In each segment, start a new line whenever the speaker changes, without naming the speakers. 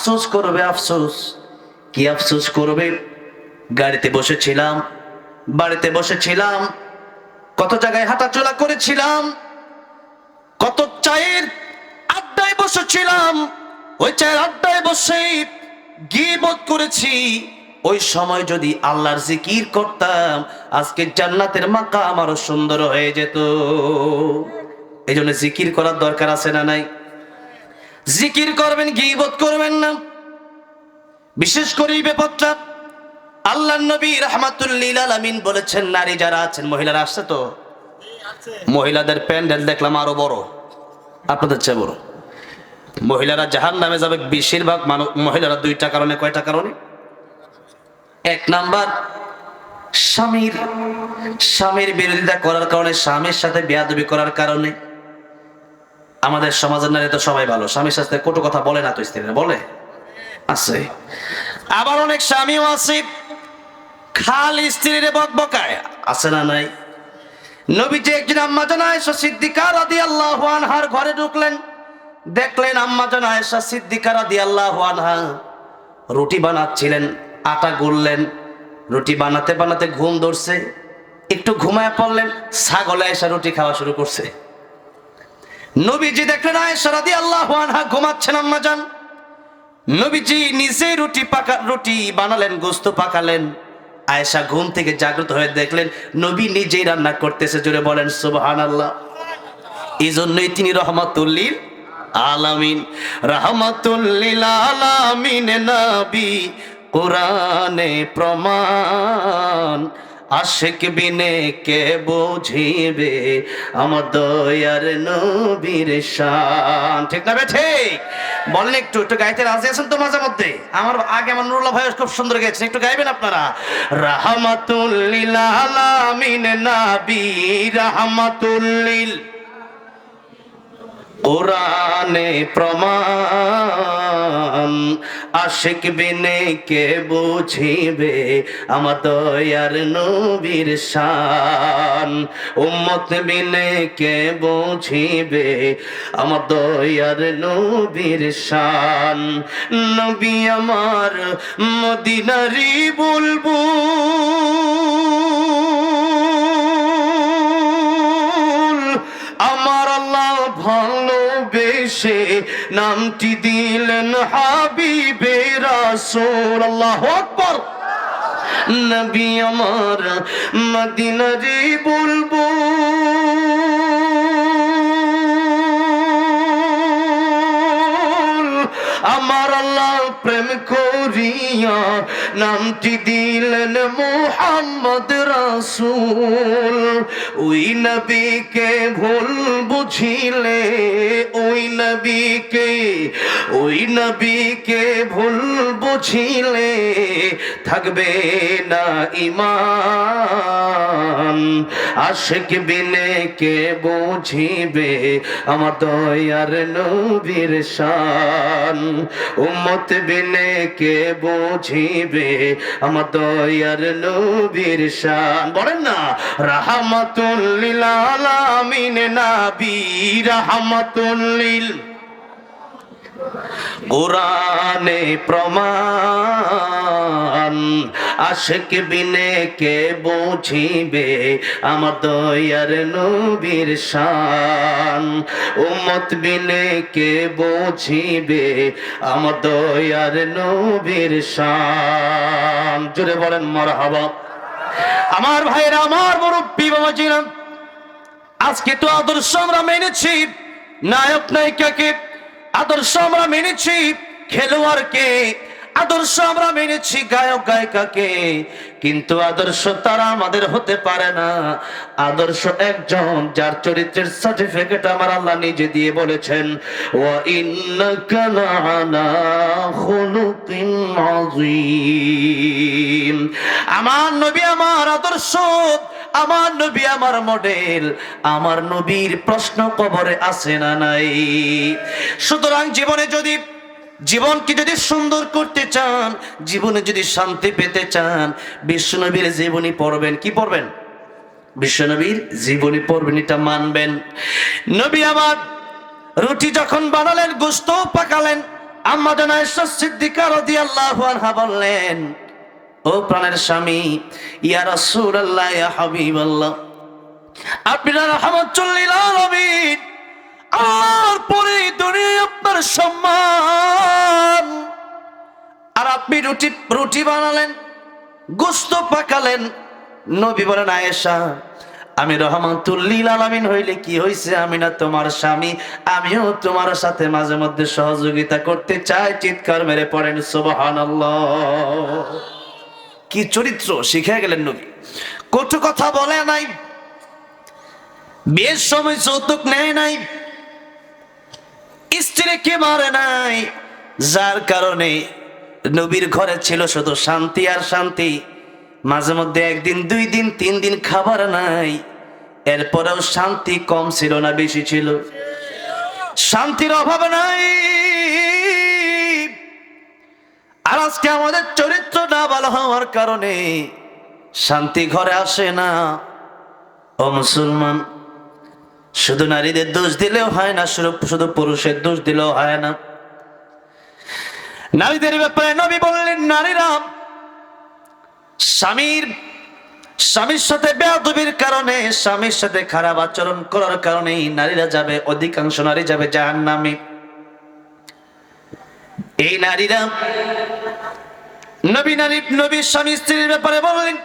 আফসোস করবে, আফসোস। কি আফসোস করবে? বাড়িতে বসেছিলাম, কত জায়গায় হাঁটাচলা করেছিলাম, কত চায়ের আড্ডায় বসেছিলাম, ওই চায়ের আড্ডায় বসে গীবত করেছি। ওই সময় যদি আল্লাহর জিকির করতাম, আজকে জান্নাতের মাকাম আরো সুন্দর হয়ে যেত। এই জন্য জিকির করার দরকার আছে না নাই? জিকির করবেন, গীবত করবেন না। বিশেষ করে এই ব্যাপারটা আল্লাহর নবী রাহমাতুল লিল আলামিন বলেছেন, নারী যারা আছেন, মহিলারা আসছে তো, মহিলাদের প্যান্ডেল দেখলাম আরো বড়, আপনাদের চেয়ে বড়। মহিলারা জাহান্নামে যাবে বেশিরভাগ মহিলারা দুইটা কারণে। কয়টা কারণে? এক নাম্বার, স্বামীর বিরোধিতা করার কারণে, স্বামীর সাথে বেয়াদবি করার কারণে। আমাদের সমাজের নারী তো সবাই ভালো, স্বামীর সাথে কটু কথা বলে না তো, স্ত্রীরা বলে আছে। আবার অনেক স্বামীও আছে খালি স্ত্রীরে বকবকায়, আছে না নাই? নবীজি একদিন আম্মা জান আয়েশা সিদ্দিকা রাদিয়াল্লাহু আনহার ঘরে ঢুকলেন, দেখলেন আম্মা জান আয়েশা সিদ্দিকা রাদিয়াল্লাহু আনহা রুটি বানাচ্ছিলেন, আটা গুললেন। রুটি বানাতে বানাতে ঘুম ধরছে, একটু ঘুমায় পড়লেন, ছাগলে এসে রুটি খাওয়া শুরু করছে। নবীজি দেখলেন আয়েশা রাদিয়াল্লাহু আনহা ঘুমাচ্ছেন আম্মা জান। নবীজি নিজে রুটি বানালেন, গোস্ত পাকালেন। আয়েশা ঘুম থেকে জাগ্রত হয়ে দেখলেন নবী নিজেই রান্না করতেছে। জোরে বলেন সুবহানাল্লাহ। এই জন্যই তিনি রহমাতুল লিল আলামিন, রহমাতুল লিল আলামিন নবী কোরআনে প্রমাণ। আশিক বিনে কে বুঝিবে আমার দয়ার নবীর শান। ঠিক না বে ঠিক? বলেন একটু গাইতে রাজি আছেন তো? মাঝে মধ্যে আমার নুরুল্লাহ ভাই খুব সুন্দর গেয়েছেন, একটু গাইবেন আপনারা। রাহমাতুল লিল আলামিন নবী, রাহমাতুল লিল কোরআনে প্রমাণ। আশিক বিনে কে বুঝিবে আমার দয়ার নবীর শান। উম্মত বিনে কে বুঝিবে আমার দয়ার নবীর শান। নবী আমার মদিনারি বুলবুল, আমার আল্লাহ ভালোবেসে নামটি দিলেন হাবিবে রাসূল। আল্লাহু আকবার। নবী আমার মদিনারি বুলবুল, আমার আল্লাহ প্রেম করিয়া নামটি দিলেন মুহাম্মদ রাসূল। ওই নবীকে ভুল বুঝিলে, ওই নবীকে ভুল বুঝিলে থাকবে না ঈমান। আশিক বিনে কে বুঝিবে আমার দয়ার নবীর শান। উম্মত বিনে কে বুঝিবে আমার দয়ার নবীর শান। বলেন না, রাহমাতুল লিল আলামিন নবী, রাহমাতুল লিল কোরআনে প্রমাণ। আশিক বিনে কে বুঝিবে আমার দয়ার নবীর শান। উম্মত বিনে কে বুঝিবে আমার দয়ার নবীর শান। জোরে বলেন মারহাবা। আমার ভাইরা, আমার মুরব্বী বাবাজিরা, আজকে তো আদর্শ আমরা মেনেছি, নায়ক নায়িকাকে আদর্শ আমরা মেনেছি, খেলোয়াড়কে আদর্শ আমরা মেনেছি, গায়ক গায়িকাকে, কিন্তু আদর্শ তারা আমাদের হতে পারে না। আদর্শ একজন যার চরিত্রের সার্টিফিকেট আমার আল্লাহ নিজে দিয়ে বলেছেন, ওয়া ইন্নাকা লাআলা খুলুকিন আযীম। আমার নবী আমার আদর্শ, আমার নবী আমার মডেল, আমার নবীর প্রশ্ন কবরে আছে না নাই? সুতরাং জীবনকে যদি সুন্দর করতে চান, জীবনে যদি শান্তি পেতে চান, বিশ্বনবীর জীবনী পড়বেন। কি পড়বেন? বিশ্বনবীর জীবনী পড়বেন, এটা মানবেন। নবী আমার রুটি যখন বানালেন, গোশত পাকালেন, আম্মা জান আয়েশা সিদ্দিকা রাদিয়াল্লাহু আনহা বললেন, ও প্রাণের স্বামী, ইয়া রাসূলুল্লাহ, ইয়া হাবিবাল্লাহ, আপনি রাহমাতুল লিল আলামিন, আল্লাহর পরে দুনিয়ায় আপনার সম্মান। আর আপনি রুটি বানালেন, গোশত পাকালেন। নবী বলেন, আয়েশা, আমি রহমাতুল লিল আলামিন হইলে কি হইছে, আমি না তোমার স্বামী, আমিও তোমার সাথে মাঝে মধ্যে সহযোগিতা করতে চাই। চিৎকার মেরে পড়েন সুবহানাল্লাহ। কি চরিত্র শিখে গেলেন নবী। কটু কথা বলে নাই, বিয়ের সময় যৌতুক নেয় নাই, স্ত্রীকে মারে নাই, যার কারণে নবীর ঘরে ছিল শুধু শান্তি আর শান্তি। মাঝে মধ্যে একদিন, 2 দিন, 3 দিন খাবার নাই, এরপরেও শান্তি কম ছিল না বেশি ছিল? শান্তির অভাব নাই। আর আজকে আমাদের চরিত্র না ভালো হওয়ার কারণে শান্তি ঘরে আসে না। ও মুসলমান, শুধু নারীদের দোষ দিলেও হয় না, শুধু পুরুষের দোষ দিলেও হয় না। নারীদের ব্যাপারে নবী বললেন, নারীরা স্বামীর সাথে বেয়াদবির কারণে, স্বামীর সাথে খারাপ আচরণ করার কারণে নারীরা যাবে, অধিকাংশ নারী যাবে জাহান্নামে। এই নারীরা, নবী স্বামী স্ত্রীর ব্যাপারে বললেন,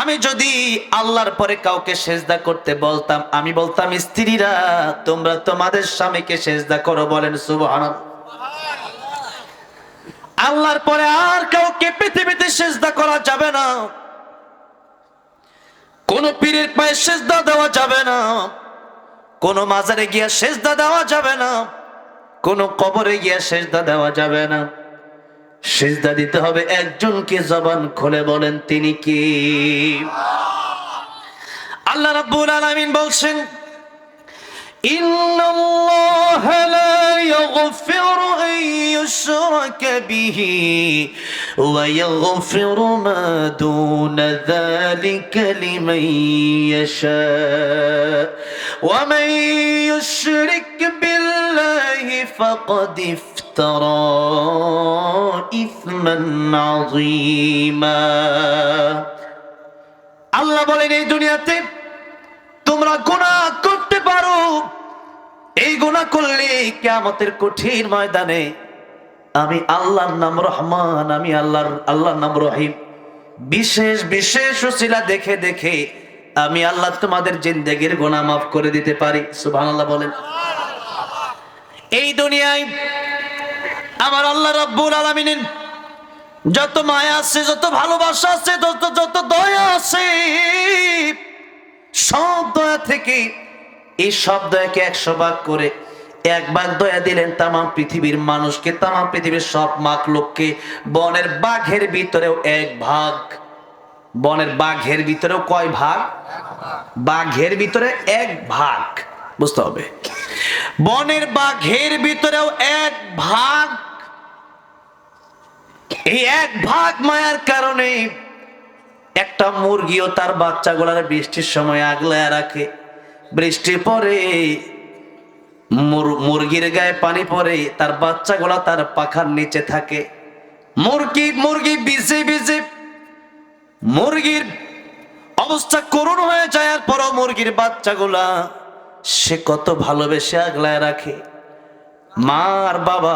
আমি যদি আল্লাহর পরে কাউকে সেজদা করতে বলতাম, আমি বলতাম, স্ত্রীরা তোমরা তোমাদের স্বামীকে সেজদা করো। বলেন সুবহানাল্লাহ। আল্লাহর পরে আর কাউকে পৃথিবীতে সেজদা করা যাবে না। কোন পীরের পায়ে সেজদা দেওয়া যাবে না, কোন মাজারে গিয়া সেজদা দেওয়া যাবে না, কোন কবরে গিয়া সেজদা দেওয়া যাবে না। সেজদা দিতে হবে একজনকে। জবান খুলে বলেন, তিনি কি? আল্লাহ রাব্বুল আলামিন বলছেন, ইন্নাল্লাহা লা ইয়াগফিরু আন ইউশরাকা বিহি ওয়া ইয়াগফিরু মা দুনা যালিকা লিমান ইয়াশা ওয়া মান ইউশরিক বিল্লাহি ফাকাদ ইফতারা ইসমান আযীমা। আল্লাহ বলেন, এই দুনিয়াতে তোমরা গুনাহ করতে পারো, এই গুনাহ করলে কিয়ামতের কঠিন ময়দানে আমি আল্লাহর নাম রহমান, আমি আল্লাহর নাম রহিম, বিশেষ বিশেষ ওসিলা দেখে দেখে আমি আল্লাহ তোমাদের জিন্দেগির গুনাহ মাফ করে দিতে পারি। সুবহানাল্লাহ বলেন। এই দুনিয়ায় আমার আল্লাহ রাব্বুল আলামিনের যত মায়া আছে, যত ভালোবাসা আছে, যত দয়া আছে, সব দয়া থেকে এই সব দয়াকে 100 ভাগ করে 1 ভাগ দয়া দিলেন তামাম পৃথিবীর মানুষকে, তামাম পৃথিবীর সব মাখলুককে। বনের বাঘের ভিতরেও 1 ভাগ। বনের বাঘের ভিতরেও কয় ভাগ? বাঘের ভিতরে 1 ভাগ। বুঝতে হবে, বনের বাঘের ভিতরেও 1 ভাগ। এই 1 ভাগ মায়ার কারণে একটা মুরগিও তার বাচ্চাগুলার বৃষ্টির সময় আগলায় রাখে। বৃষ্টি পরে মুরগির গায়ে পানি পরে, তার বাচ্চাগুলা তার পাখার নিচে থাকে। মুরগি ভিজে ভিজে মুরগির অবস্থা করুণ হয়ে যায়। আর পরও মুরগির বাচ্চাগুলা সে কত ভালোবেসে আগলায় রাখে। মা আর বাবা,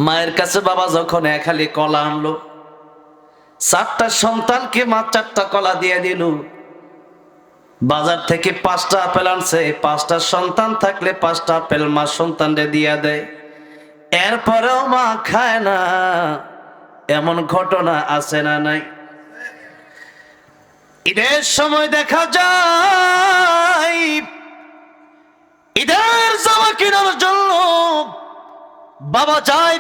মায়ের কাছে বাবা যখন 1 হালি কলা আনলো, 4টা সন্তানকে মা 4টা কলা দিয়ে দিল। বাজার থেকে 5টা আপেল আনছে, 5টা সন্তান থাকলে 5টা আপেল মা সন্তানরে দিয়া দেয়। এরপরেও মা খায় না। এমন ঘটনা আছে না নাই? ঈদের সময় দেখা যায়, ঈদের জামা কেনার জন্য বাবা যায়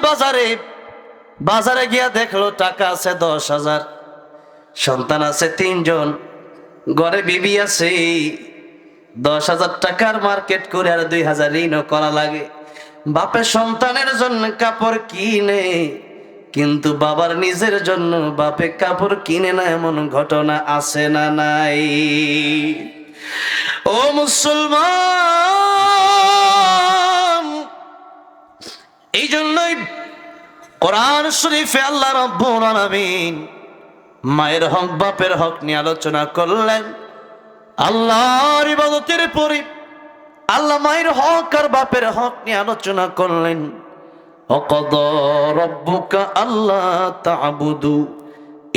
বাজারে গিয়া দেখলো টাকা আছে 10,000, সন্তান আছে 3 জন, ঘরে বিবি আছে। 10,000 টাকার মার্কেট করে আর 2,000 ঋণও করা লাগে। বাপে সন্তানের জন্য কাপড় কিনে, কিন্তু বাবার নিজের জন্য বাপে কাপড় কিনে না। এমন ঘটনা আছে না নাই? ও মুসলমান, এই জন্যই কোরআন শরীফে আল্লাহ রাব্বুল আলামিন মায়ের হক বাপের হক নিয়ে আলোচনা করলেন। আল্লাহর ইবাদতের পরে আল্লাহ মায়ের হক আর বাপের হক নিয়ে আলোচনা করলেন। ওয়াকাদা রাব্বুকা আল্লা তা'বুদু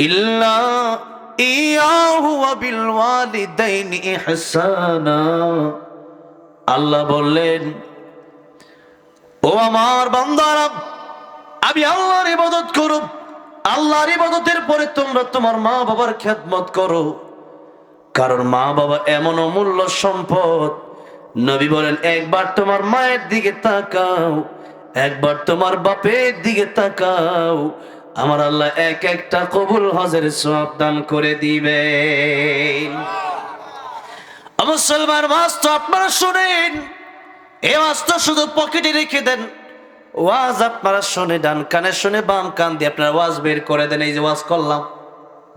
ইল্লা ইয়াহু ওয়া বিল ওয়ালিদাইনি ইহসানা। আল্লাহ বললেন, ও আমার বান্দারা, আমি আল্লাহর ইবাদত করো, আল্লাহর ইবাদতের পরে তোমরা তোমার মা বাবার খেদমত করো, কারণ মা বাবা এমন অমূল্য সম্পদ। নবী বলেন, একবার তোমার মায়ের দিকে তাকাও, একবার তোমার বাপের দিকে তাকাও, আমার আল্লাহ এক একটা কবুল হজের সওয়াব দান করে দিবেন। মুসলমান, ওয়াজ তো আপনারা শুনেন, এই ওয়াজ তো শুধু পকেটে রেখে দেন। ওয়াজ আপনারা শুনে, ডান কানে শুনে বাম কান দিয়ে আপনারা ওয়াজ বের করে দেন। এই যে ওয়াজ করলাম,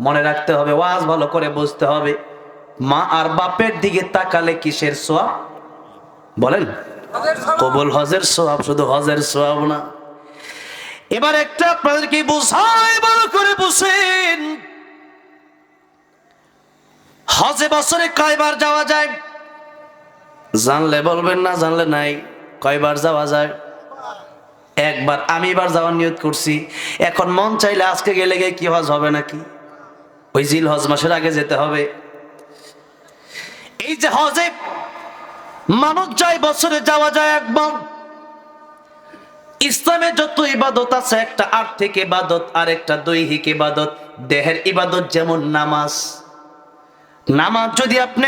মনে রাখতে হবে, ওয়াজ ভালো করে বুঝতে হবে। মা আর বাপের দিকে তাকালে কিসের সওয়াব বলেন? কবুল হজের সওয়াব, শুধু হজের সওয়াব না। এবার একটা আপনাদেরকে বুঝাই, ভালো করে বুঝেন। হজে বছরে কয়বার যাওয়া যায়? জানলে বলবেন, না জানলে নাই। কয়বার যাওয়া যায়? একবার। আমি এবার যাওয়ার নিয়ত করছি। এখন মন চাইলে আজকে গেলে কি হজ হবে নাকি? ওই জিল হজ মাসের আগে যেতে হবে। এই যে হজে মানুষ যায়, বছরে যাওয়া যায় একবার। ইসলামে যত ইবাদত আছে, একটা আর্থিক ইবাদত আর একটা দৈহিক ইবাদত। দেহের ইবাদত যেমন নামাজ, নামাজ যদি আপনি